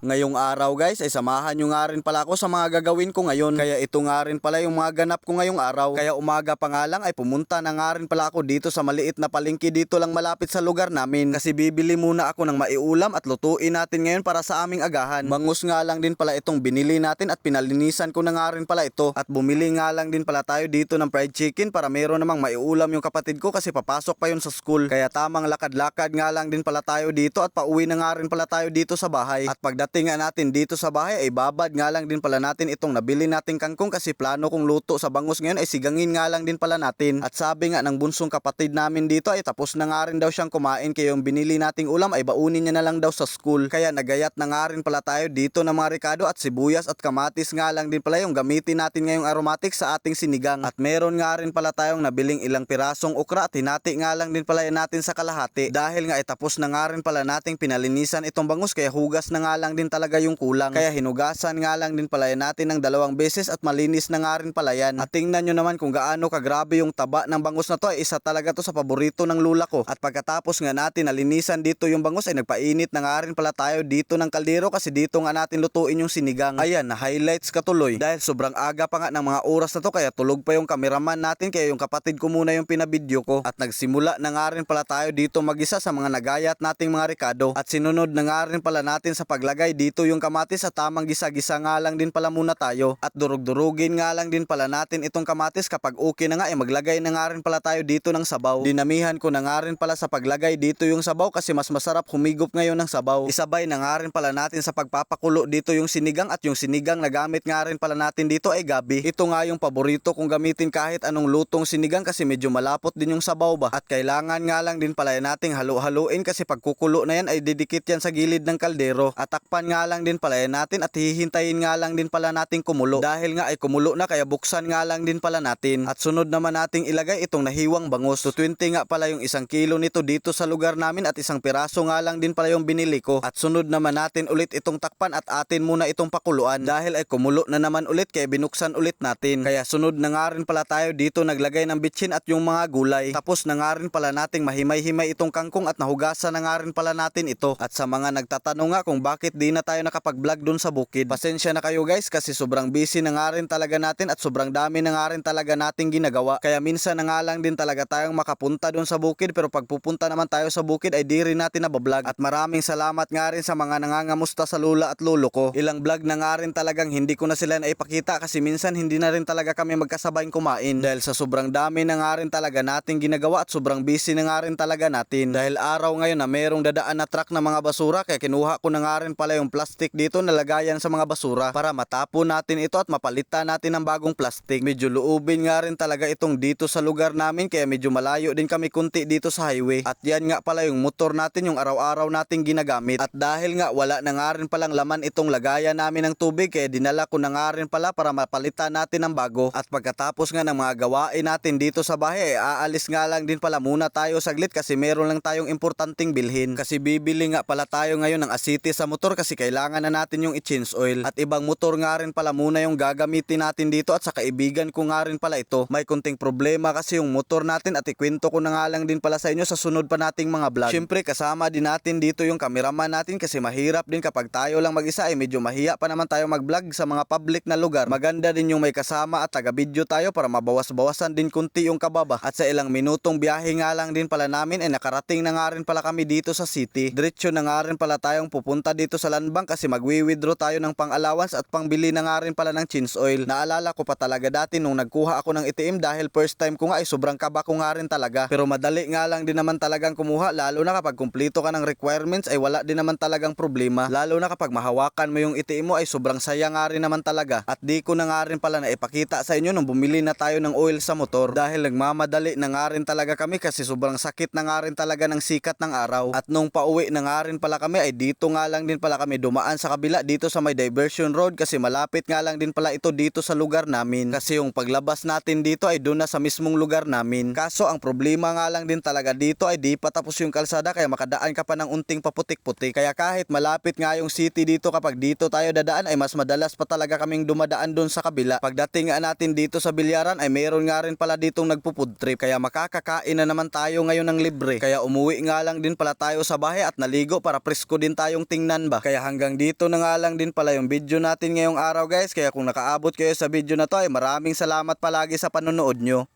Ngayong araw guys ay samahan nyo nga rin pala ako sa mga gagawin ko ngayon. Kaya ito nga rin pala yung mga ganap ko ngayong araw. Kaya umaga pa nga lang ay pumunta na nga rin pala ako dito sa maliit na palengke dito lang malapit sa lugar namin. Kasi bibili muna ako ng maiulam at lutuin natin ngayon para sa aming agahan. Bangus nga lang din pala itong binili natin at pinalinisan ko na nga rin pala ito. At bumili nga lang din pala tayo dito ng fried chicken para meron namang maiulam yung kapatid ko kasi papasok pa yun sa school. Kaya tamang lakad-lakad nga lang din pala tayo dito at pauwi na nga rin pala tayo dito sa bahay. At pagdating nga natin dito sa bahay ay babad nga lang din pala natin itong nabili nating kangkong kasi plano kong luto sa bangus ngayon ay sigangin nga lang din pala natin. At sabi nga ng bunsong kapatid namin dito ay tapos na nga rin daw siyang kumain kaya yung binili nating ulam ay baunin niya na lang daw sa school. Kaya nagayat na nga rin pala tayo dito ng mga ricado at sibuyas at kamatis nga lang din pala yung gamitin natin ngayong aromatic sa ating sinigang. At meron nga rin pala tayong nabiling ilang pirasong okra at hinati nga lang din pala natin sa kalahati. Dahil nga ay tapos na nga rin pala nating pinalinisan itong bangus kaya hugas na nga lang din talaga yung kulang. Kaya hinugasan nga lang din pala natin ng 2 beses at malinis na nga rin pala yan. At tingnan nyo naman kung gaano kagrabe yung taba ng bangus na to ay isa talaga to sa paborito ng lula ko. At pagkatapos nga natin nalinisan dito yung bangus ay nagpainit na nga rin pala tayo dito ng kaldero kasi dito nga natin lutuin yung sinigang. Ayan na highlights katuloy dahil sobrang aga pa nga ng mga oras na to kaya tulog pa yung cameraman natin kaya yung kapatid ko muna yung pinabidyo ko. At nagsimula na nga rin pala tayo dito mag-isa sa mga nagayat nating mga ricado. At sinunod na nga rin pala natin sa paglagay dito yung kamatis at tamang gisa-gisa nga lang din pala muna tayo. At durug-durugin nga lang din pala natin itong kamatis kapag okay na nga ay maglagay na nga rin pala tayo dito ng sabaw. Dinamihan ko na nga rin pala sa paglagay dito yung sabaw kasi mas masarap humigop ngayon ng sabaw. Isabay na nga rin pala natin sa pagpapakulo dito yung sinigang at yung sinigang na gamit nga rin pala natin dito ay gabi. Ito nga yung paborito kong gamitin kahit anong lutong sinigang kasi medyo malapot din yung sabaw ba. At kailangan nga lang din pala nating halu-haluin kasi pagkukulo na yan ay didikit yan sa gilid ng kaldero. At takpan nga lang din pala natin at hihintayin nga lang din pala nating kumulo. Dahil nga ay kumulo na kaya buksan nga lang din pala natin. At sunod naman nating ilagay itong nahiwang bangus. 20 nga pala yung 1 kilo nito dito sa lugar namin at 1 piraso nga lang din pala yung binili ko. At sunod naman natin ulit itong takpan at atin muna itong pakuluan. Dahil ay kumulo na naman ulit kaya binuksan ulit natin. Kaya sunod na nga rin pala tayo dito naglagay ng bitsin at yung mga gulay. Tapos na nga rin pala nating mahimay-himay itong kangkong at nahugasan na nga rin pala natin ito. At sa mga nagtatanong nga kung bakit di na tayo nakapag-vlog dun sa bukid, pasensya na kayo guys kasi sobrang busy na nga rin talaga natin at sobrang dami na nga rin talaga nating ginagawa. Kaya minsan na nga lang din talaga tayong makapunta dun sa bukid pero pag pupunta naman tayo sa bukid ay di rin natin nabablog. At maraming salamat nga rin sa mga nangangamusta sa lula at lolo ko. Ilang vlog na nga rin talagang hindi ko na sila naipakita kasi minsan hindi na rin talaga kami magkasabayng kumain. Dahil sa sobrang dami na nga rin talaga nating ginagawa at sobrang busy na nga rin talaga natin. Dahil araw ngayon na merong dadaan na truck na mga basura kaya kinuha ko na nga rin pala yung plastic dito na lagayan sa mga basura para matapon natin ito at mapalitan natin ng bagong plastic. Medyo luubin nga rin talaga itong dito sa lugar namin kaya medyo malayo din kami kunti dito sa highway. At yan nga pala yung motor natin yung araw-araw nating ginagamit. At dahil nga wala na nga rin palang laman itong lagayan namin ng tubig kaya dinala ko na nga rin pala para mapalitan natin ng bago. At pagkatapos nga ng mga gawain natin dito sa bahay ay aalis nga lang din pala muna tayo saglit kasi meron lang tayong importanteng bilhin. Kasi bibili nga pala tayo ngayon ng asiti sa motor kasi kailangan na natin yung i-change oil. At ibang motor nga rin pala muna yung gagamitin natin dito at sa kaibigan ko nga rin pala ito. May kunting problema kasi yung motor natin at ikwento ko na nga lang din pala sa inyo sa sunod pa nating mga vlog. Syempre kasama din natin dito yung cameraman natin kasi mahirap din kapag tayo lang mag-isa ay medyo mahiya pa naman tayo mag-vlog sa mga public na lugar. Maganda din yung may kasama at taga-video tayo para mabawas-bawasan din kunti yung kababa. At sa ilang minutong biyahe nga lang din pala namin ay nakarating na nga rin pala kami dito sa city. Diretso na nga rin pala tayong pupunta dito sa land bank kasi magwi-withdraw tayo ng pang-allowance at pangbili na nga rin pala ng change oil. Naalala ko pa talaga dati nung nagkuha ako ng ATM dahil first time ko nga ay sobrang kaba ko nga rin talaga. Pero madali nga lang din naman talagang kumuha lalo na kapag kumpleto ka ng requirements ay wala din naman talagang problema. Lalo na kapag mahawakan mo yung ATM mo ay sobrang saya nga rin naman talaga. At di ko na nga rin pala naipakita sa inyo nung bumili na tayo ng oil sa motor dahil nagmamadali na nga rin talaga kami kasi sobrang sakit na nga rin talaga ng sikat ng araw. At nung pauwi na nga rin pala kami ay dito nga lang din pala kami dumaan sa kabila dito sa may diversion road kasi malapit nga lang din pala ito dito sa lugar namin. Kasi yung paglabas natin dito ay doon na sa mismong lugar namin. Kaso ang problema nga lang din talaga dito ay di pa tapos yung kalsada kaya makadaan ka pa ng unting paputik-putik. Kaya kahit malapit nga yung city dito kapag dito tayo dadaan ay mas madalas pa talaga kaming dumadaan doon sa kabila. Pagdating nga natin dito sa Bilyaran ay meron nga rin pala ditong nagpo-food trip kaya makakakain na naman tayo ngayon ng libre. Kaya umuwi nga lang din pala tayo sa bahay at naligo para presko din tayong tingnan ba. Kaya hanggang dito na nga lang din pala yung video natin ngayong araw guys. Kaya kung nakaabot kayo sa video na to ay maraming salamat palagi sa panonood nyo.